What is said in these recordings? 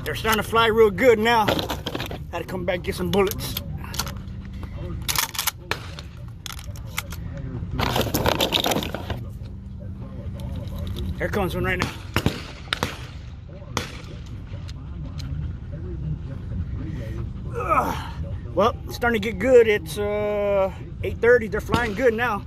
They're starting to fly real good now. Had to come back and get some bullets. Here comes one right now. Well, it's starting to get good. It's 8:30. They're flying good now.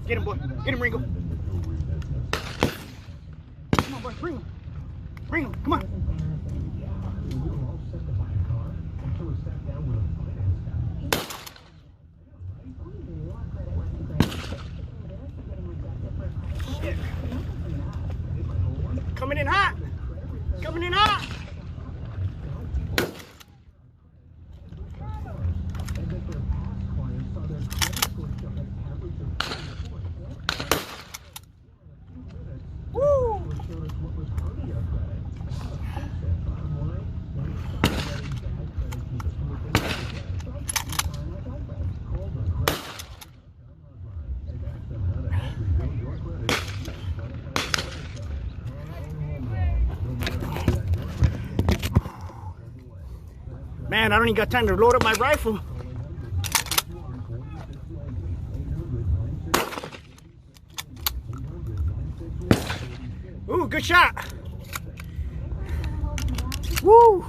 Get him, boy. Get him, Ringo. Come on, boy. Bring him. Bring him. Come on. Shit. Coming in hot. Coming in hot. Man, I don't even got time to load up my rifle. Ooh, good shot. Woo!